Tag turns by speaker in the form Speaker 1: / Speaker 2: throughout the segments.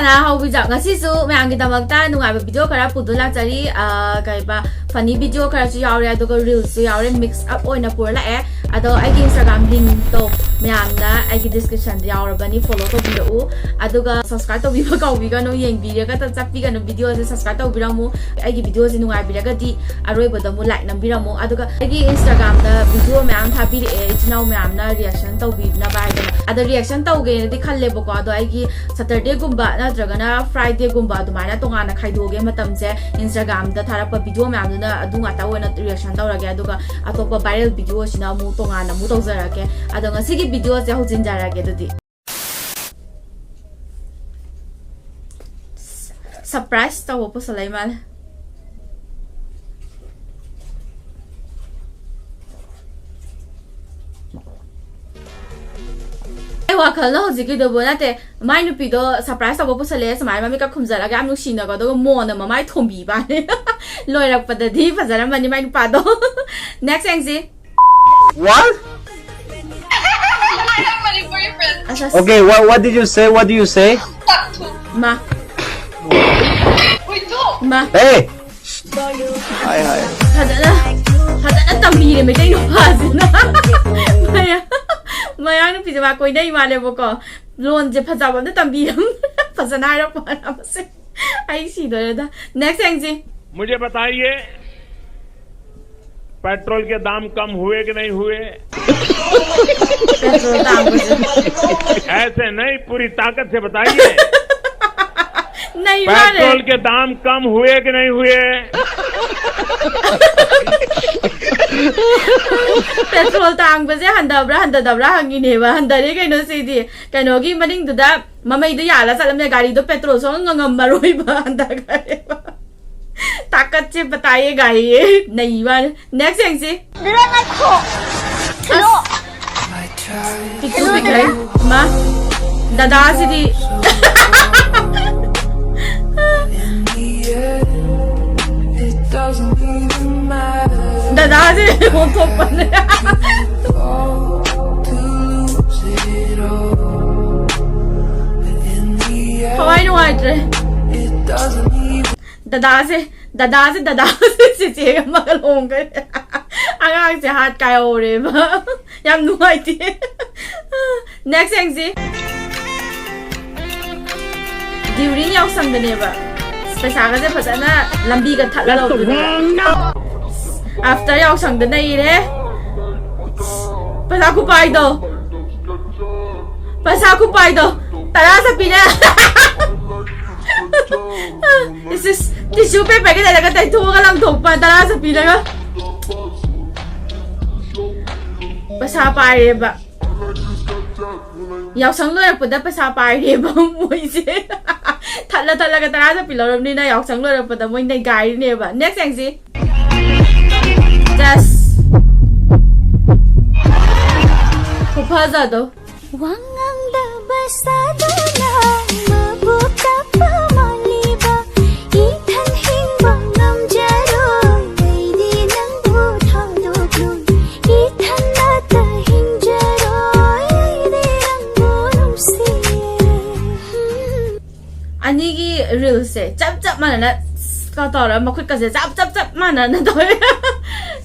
Speaker 1: Haobijam ngasisu mayamgidamagta nungaiba video khara pudu laksari kaiba funny video khara chu yaure aduga reels chu yaure mix up oina purla e ado aigi Instagram link to mayamna aigi description da yaurabani follow to biru aduga subscribe to biba kaubiga no yengbiraga ta chappiga no video se subscribe to biramu aigi video se nungaibiraga di aroibada mu like nambiramu aduga aigi Instagram da video mayam thabiri e ichnaw mayamna reaction to bibna baida ado reaction to ge di khalle boko ado aigi Saturday gumba natragana Friday gumba adumana tongana khaidoge matamse Instagram da tharapa video mayamna adunga ta wona reaction tawrage aduga atopa viral video sina mu tongana mu tawjarage ado ngasigi video se hujinjarage dudi surprise tawo po Sulaiman wakal no hojiki do bonate mai nu pido surprise tawo po sale samai mami ka khumjara ga amnu sina ga do mo na mamai thombi ba ne loirak padadi fajara mani mai nu pado next angsi
Speaker 2: what okay what did you say ma ma hey hi hadana tambire me dai no hazina maya nu pizza koi dai male boko lon je phajaba na tambiram phajana ra pana se ai si do da next angsi
Speaker 3: मुझे बताइए petrol के दाम कम हुए कि नहीं हुए
Speaker 1: petrol daam
Speaker 3: ऐसे नहीं पूरी ताकत से बताइए
Speaker 1: नहीं
Speaker 3: पेट्रोल के दाम कम हुए कि नहीं हुए
Speaker 1: petrol tang ba je handadabra hangi ne ba handare kaino sidi kaino gi maning duda mamai du yala salamne gari do petrol so ngam maroi ba handagare ba ताकत से बताइएगा ये नहीं बार नेक्स्ट एंसी माँ दादा सिदी दादा से वो तो पने हवाई नुआइट दादा से चेगा मगल होंगे आगाग से हाथ काय हो रे बा याम नुआइती नेक्स्ट एंसी ड्यूरिंग यावसंग दने बा पैसा का से फजना लंबी का थला लो आफ्टर यावसंग दने रे पैसा को पाई दो तरा से पीना this is tissue paper cái này là cái tay thua cái lăng thục mà ta ra sập pila cái pasa pai ba Yaoshang lo pu da pasa pai re ba moi se thala cái ta ra sập pila rom ni na Yaoshang lo pu da moi nei gai ne ba next thing si just ko phaza do wangang da basa da na mabuka Anigi reels se chap mana na ka tora makhut ka se chap mana na to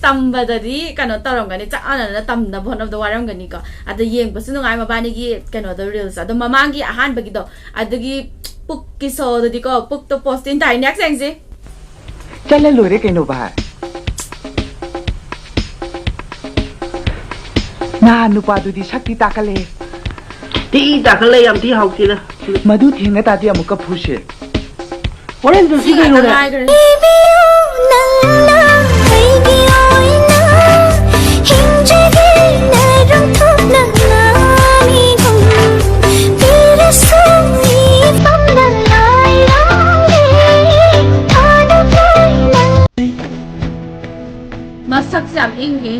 Speaker 1: tamba dari kano torong gani cha ana na tam na bon of the waram gani ka ada yeng pasu ngai ma bani gi kano the reels ada mamangi ahan bagi do adagi puk ki so di ko puk to post in dai next thing se
Speaker 2: chale lore kaino ba na nupa du di sakti takale
Speaker 4: Ti takale yam ti hau ti na
Speaker 2: madu thinga ta ti amuk phuse
Speaker 4: Oren du si kai no da
Speaker 1: masak siap ingi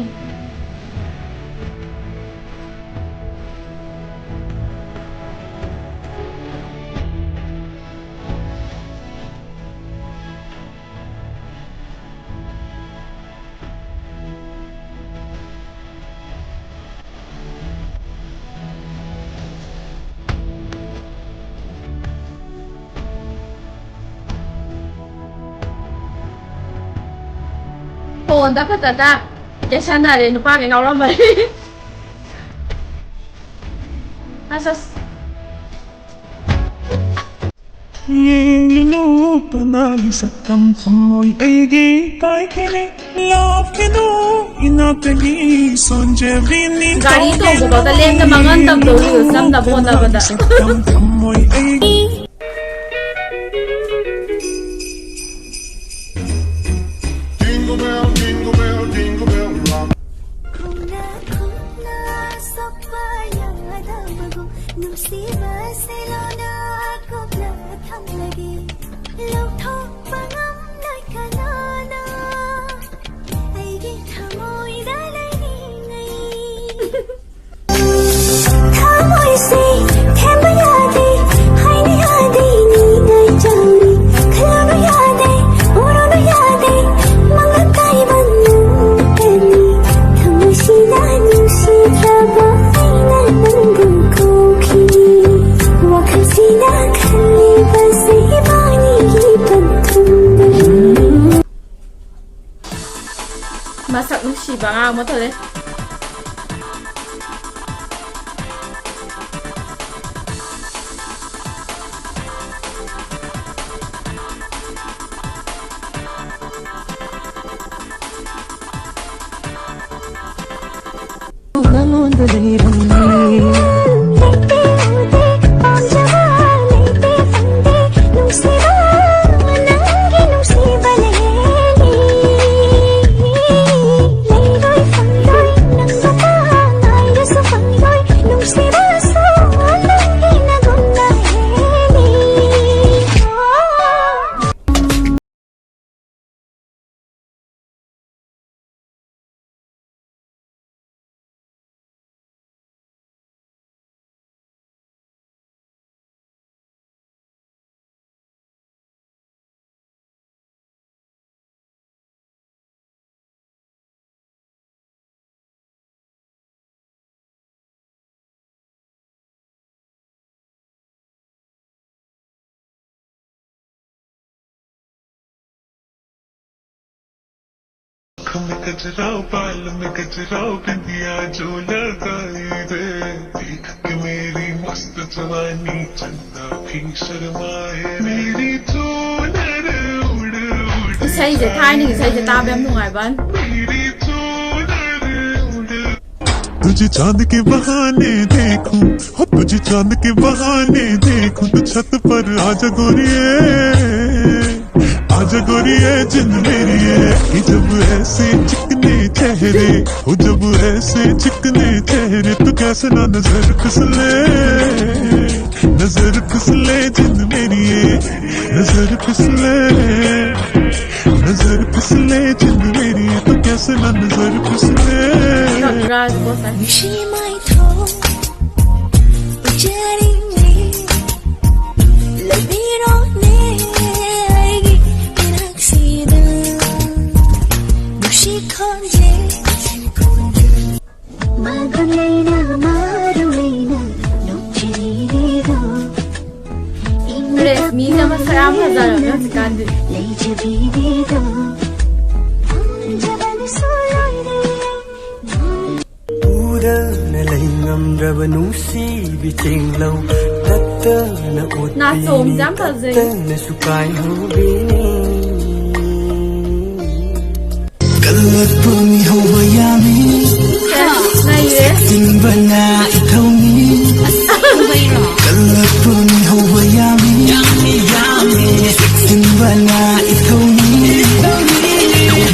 Speaker 2: ꯐꯣꯟꯗ ꯈꯛꯇꯗ ꯀꯦꯁꯟꯅꯔꯦ ꯅꯨꯄꯥꯒ ꯉꯥꯎꯔꯝꯕꯅꯤ ꯑꯁ
Speaker 5: Yelinu panali satam samoi aigi kaikini lakinu inatagi sonjevini
Speaker 2: gari to ko ta leng da mangan tam do ri sam da bona bada
Speaker 5: satam samoi aigi
Speaker 6: Jingle bell, jingle bell, jingle bell rock.
Speaker 2: masak nusiba nga mo tole
Speaker 5: में गजराओ बाल में गजराओ बिंदिया जो लगाई दे देख के मेरी मस्त जवानी चंदा भी शर्माए मेरी चूनर उड़ उड़
Speaker 2: isayse thai ni isayse taab yam nungai ban
Speaker 5: मेरी चूनर उड़ तुझे चांद के बहाने देखूं हो तुझे चांद के बहाने देखूं तो छत पर आजा गोरिये आजा गोरिये जिंद मेरी है कि जब ऐसे चिकने चेहरे हो जब ऐसे चिकने चेहरे तो कैसे ना नजर फिसले जिंद मेरी है नजर फिसले जिंद मेरी है तो कैसे ना नजर फिसले
Speaker 2: Gras bosan
Speaker 7: She might hold Ujaringi Labirone Pinaksida Nushi konje Magalena Marulena Nuchirido
Speaker 2: Res mi nama saram hazaram na sikandi
Speaker 7: Leishabisingna Jabal Soloide
Speaker 8: Udana laingamdraba nusibiting law tattana utpi
Speaker 2: na som jam phazai
Speaker 8: tattana sukai hubini kallatpuni hawayami
Speaker 2: nai re
Speaker 8: tinbana ithawmi kallatpuni hawayami tinbana ithawmi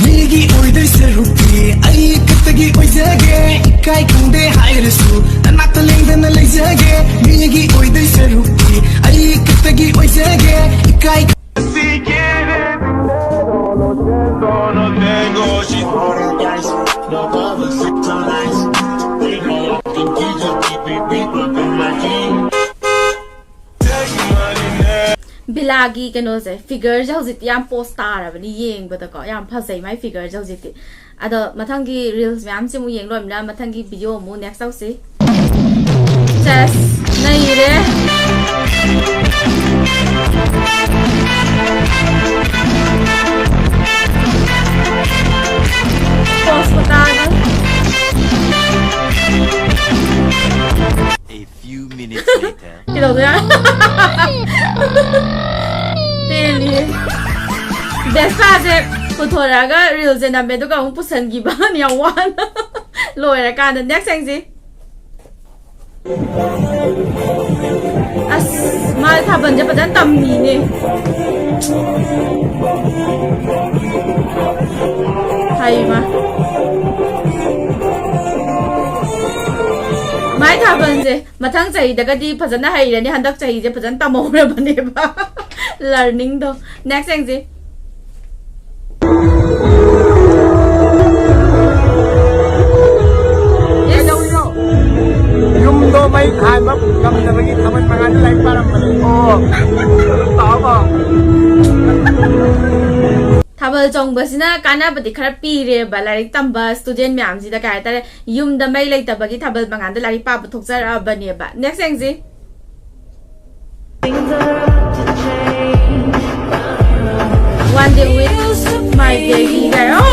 Speaker 8: migi oidai sarupi ai katagi oizage kai kunde hairasu anata lengdana leizage migi oidai sarupi ai katagi oizage kai
Speaker 3: No tengo she's rolling dice. No bubble six on ice. Baby, I can get you beep up in my team.
Speaker 2: bilagi kano se figure jau jit yam post star abani yeng bada ko yam phasai mai figure jau jit ado mathangi reels yam se mu yeng lom na mathangi video mu next sau se chess nai re Vespa-se puthoraka reels-se namme aduga amuk pusangiba yam wana loirakanda next thing-se as ma thaban-se fajan tammi-ne Haima Mai thaban-se mathang chahidagadi fajana hairani handak chahise fajan tamhorabane-ba learning do next thing-se
Speaker 9: Yumdo may khanap kam na bagi thaman pangan lai param oh tama
Speaker 2: Thabal chongbasina kanabadi khara pire ba larik tamba student myam ji da kai tare yum da mai lai tabagi thabal bangan da larik pa thokjar bane ba next thing ji one day with my baby girl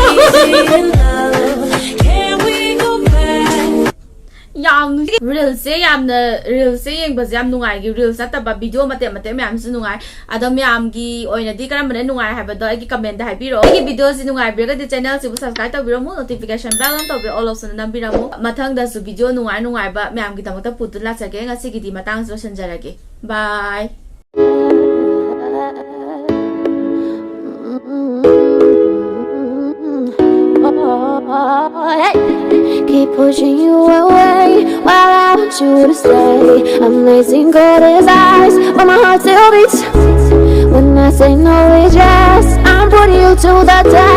Speaker 2: Yang reels se yamna reels se yeng bas yam nungai gi reels ataba video mate mate myam su nungai adam yam gi oina di karam bane nungai ha ba do gi comment da haibiro gi video si nungai bira di channel si subscribe tabiro mo notification bell on tabiro all of sun nambira mo mathang da su video nungai nungai ba myam gi tamata putula chage ngasi gi di matang so sanjarage bye
Speaker 7: Keep pushing you away while I want you to stay. Amazing gold as eyes, but my heart still beats. When I say no, it's yes. I'm putting you to the test.